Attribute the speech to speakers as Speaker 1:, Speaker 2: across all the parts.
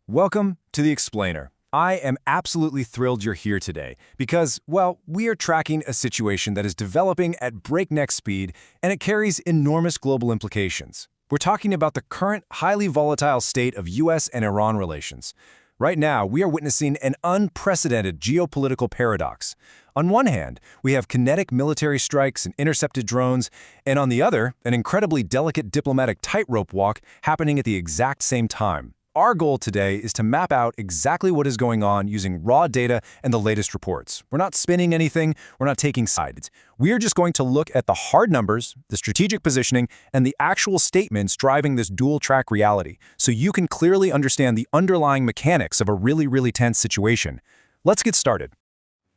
Speaker 1: Welcome to The Explainer. I am absolutely thrilled you're here today because, well, we are tracking a situation that is developing at breakneck speed and it carries enormous global implications. We're talking about the current highly volatile state of US and Iran relations. Right now, we are witnessing an unprecedented geopolitical paradox. On one hand, we have kinetic military strikes and intercepted drones, and on the other, an incredibly delicate diplomatic tightrope walk happening at the exact same time. Our goal today is to map out exactly what is going on using raw data and the latest reports. We're not spinning anything, we're not taking sides. We are just going to look at the hard numbers, the strategic positioning, and the actual statements driving this dual-track reality, so you can clearly understand the underlying mechanics of a really tense situation. Let's get started.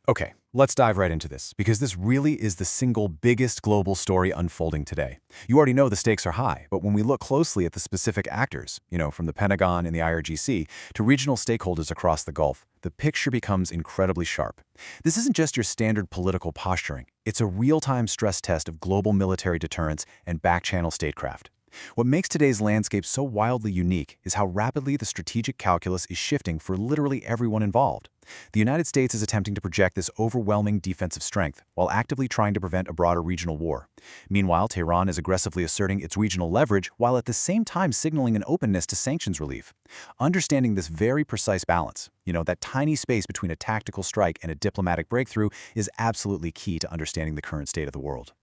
Speaker 2: Okay, let's dive right into this, because this really is the single biggest global story unfolding today. You already know the stakes are high, but when we look closely at the specific actors, from the Pentagon and the IRGC to regional stakeholders across the Gulf, the picture becomes incredibly sharp. This isn't just your standard political posturing. It's a real-time stress test of global military deterrence and back-channel statecraft. What makes today's landscape so wildly unique is how rapidly the strategic calculus is shifting for literally everyone involved. The United States is attempting to project this overwhelming defensive strength while actively trying to prevent a broader regional war. Meanwhile, Tehran is aggressively asserting its regional leverage while at the same time signaling an openness to sanctions relief. Understanding this very precise balance, that tiny space between a tactical strike and a diplomatic breakthrough, is absolutely key to understanding the current state of the world.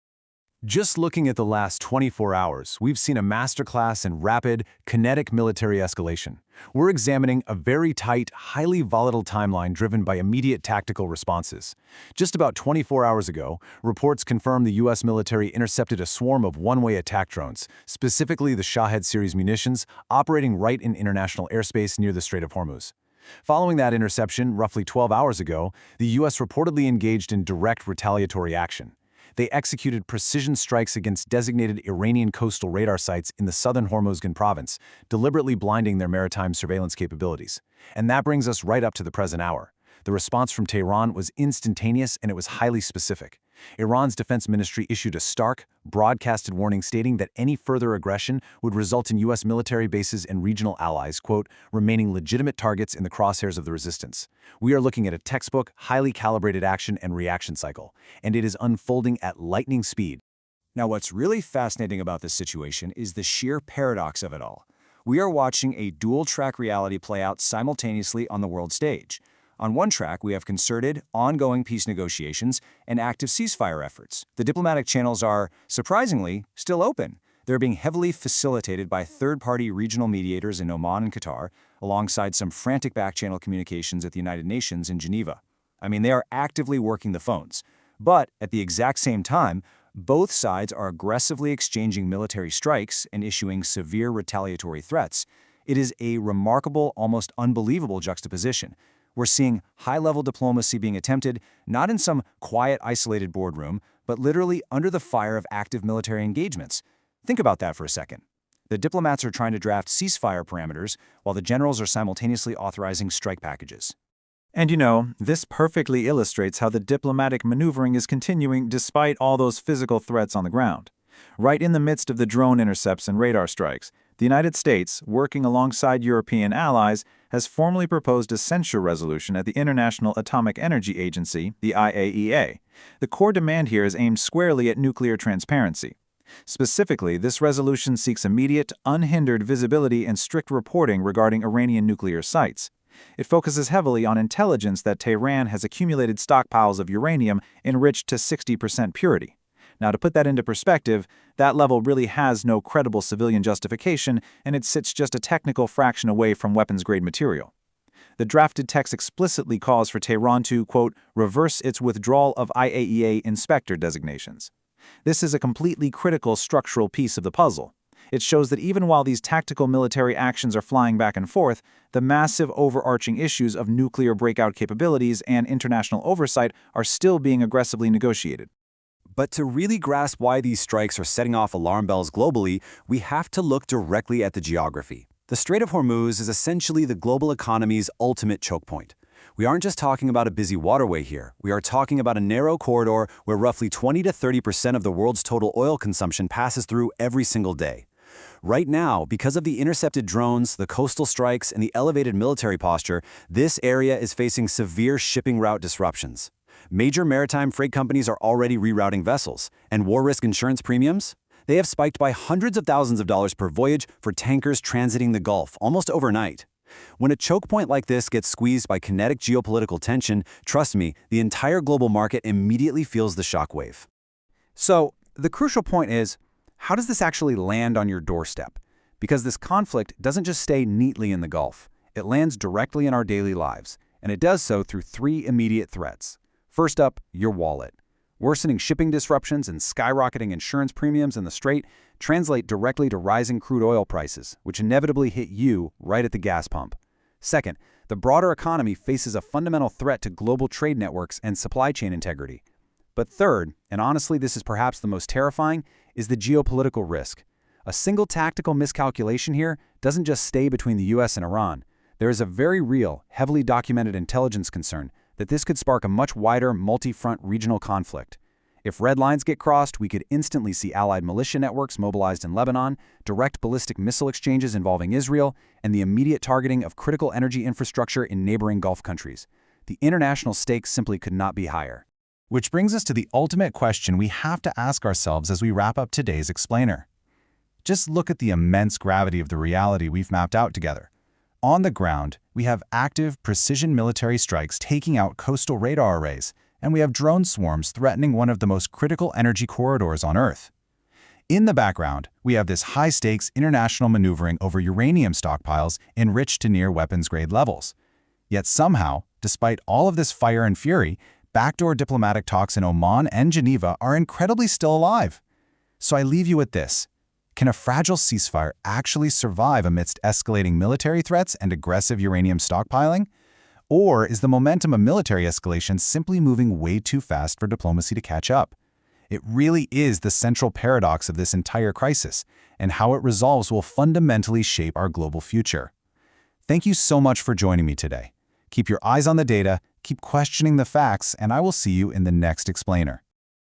Speaker 1: Just looking at the last 24 hours, we've seen a masterclass in rapid, kinetic military escalation. We're examining a very tight, highly volatile timeline driven by immediate tactical responses. Just about 24 hours ago, reports confirmed the U.S. military intercepted a swarm of one-way attack drones, specifically the Shahed series munitions, operating right in international airspace near the Strait of Hormuz. Following that interception, roughly 12 hours ago, the U.S. reportedly engaged in direct retaliatory action. They executed precision strikes against designated Iranian coastal radar sites in the southern Hormuzgan province, deliberately blinding their maritime surveillance capabilities. And that brings us right up to the present hour. The response from Tehran was instantaneous and it was highly specific. Iran's defense ministry issued a stark, broadcasted warning stating that any further aggression would result in U.S. military bases and regional allies, quote, remaining legitimate targets in the crosshairs of the resistance. We are looking at a textbook, highly calibrated action and reaction cycle, and it is unfolding at lightning speed.
Speaker 3: Now, what's really fascinating about this situation is the sheer paradox of it all. We are watching a dual-track reality play out simultaneously on the world stage. On one track, we have concerted, ongoing peace negotiations and active ceasefire efforts. The diplomatic channels are, surprisingly, still open. They're being heavily facilitated by third-party regional mediators in Oman and Qatar, alongside some frantic back-channel communications at the United Nations in Geneva. They are actively working the phones. But at the exact same time, both sides are aggressively exchanging military strikes and issuing severe retaliatory threats. It is a remarkable, almost unbelievable juxtaposition. We're seeing high-level diplomacy being attempted, not in some quiet, isolated boardroom, but literally under the fire of active military engagements. Think about that for a second. The diplomats are trying to draft ceasefire parameters, while the generals are simultaneously authorizing strike packages.
Speaker 4: And this perfectly illustrates how the diplomatic maneuvering is continuing despite all those physical threats on the ground. Right in the midst of the drone intercepts and radar strikes, the United States, working alongside European allies, has formally proposed a censure resolution at the International Atomic Energy Agency, the IAEA. The core demand here is aimed squarely at nuclear transparency. Specifically, this resolution seeks immediate, unhindered visibility and strict reporting regarding Iranian nuclear sites. It focuses heavily on intelligence that Tehran has accumulated stockpiles of uranium enriched to 60% purity. Now, to put that into perspective, that level really has no credible civilian justification, and it sits just a technical fraction away from weapons-grade material. The drafted text explicitly calls for Tehran to, quote, reverse its withdrawal of IAEA inspector designations. This is a completely critical structural piece of the puzzle. It shows that even while these tactical military actions are flying back and forth, the massive overarching issues of nuclear breakout capabilities and international oversight are still being aggressively negotiated.
Speaker 2: But to really grasp why these strikes are setting off alarm bells globally, we have to look directly at the geography. The Strait of Hormuz is essentially the global economy's ultimate choke point. We aren't just talking about a busy waterway here. We are talking about a narrow corridor where roughly 20 to 30% of the world's total oil consumption passes through every single day. Right now, because of the intercepted drones, the coastal strikes, and the elevated military posture, this area is facing severe shipping route disruptions. Major maritime freight companies are already rerouting vessels, and war risk insurance premiums? They have spiked by hundreds of thousands of dollars per voyage for tankers transiting the Gulf almost overnight. When a choke point like this gets squeezed by kinetic geopolitical tension, trust me, the entire global market immediately feels the shockwave.
Speaker 4: So, the crucial point is, how does this actually land on your doorstep? Because this conflict doesn't just stay neatly in the Gulf. It lands directly in our daily lives, and it does so through three immediate threats. First up, your wallet. Worsening shipping disruptions and skyrocketing insurance premiums in the Strait translate directly to rising crude oil prices, which inevitably hit you right at the gas pump. Second, the broader economy faces a fundamental threat to global trade networks and supply chain integrity. But third, and honestly this is perhaps the most terrifying, is the geopolitical risk. A single tactical miscalculation here doesn't just stay between the US and Iran. There is a very real, heavily documented intelligence concern that this could spark a much wider, multi-front regional conflict. If red lines get crossed, we could instantly see allied militia networks mobilized in Lebanon, direct ballistic missile exchanges involving Israel, and the immediate targeting of critical energy infrastructure in neighboring Gulf countries. The international stakes simply could not be higher.
Speaker 1: Which brings us to the ultimate question we have to ask ourselves as we wrap up today's explainer. Just look at the immense gravity of the reality we've mapped out together. On the ground, we have active, precision military strikes taking out coastal radar arrays, and we have drone swarms threatening one of the most critical energy corridors on Earth. In the background, we have this high-stakes international maneuvering over uranium stockpiles enriched to near weapons-grade levels. Yet somehow, despite all of this fire and fury, backdoor diplomatic talks in Oman and Geneva are incredibly still alive. So I leave you with this. Can a fragile ceasefire actually survive amidst escalating military threats and aggressive uranium stockpiling? Or is the momentum of military escalation simply moving way too fast for diplomacy to catch up? It really is the central paradox of this entire crisis, and how it resolves will fundamentally shape our global future. Thank you so much for joining me today. Keep your eyes on the data, keep questioning the facts, and I will see you in the next explainer.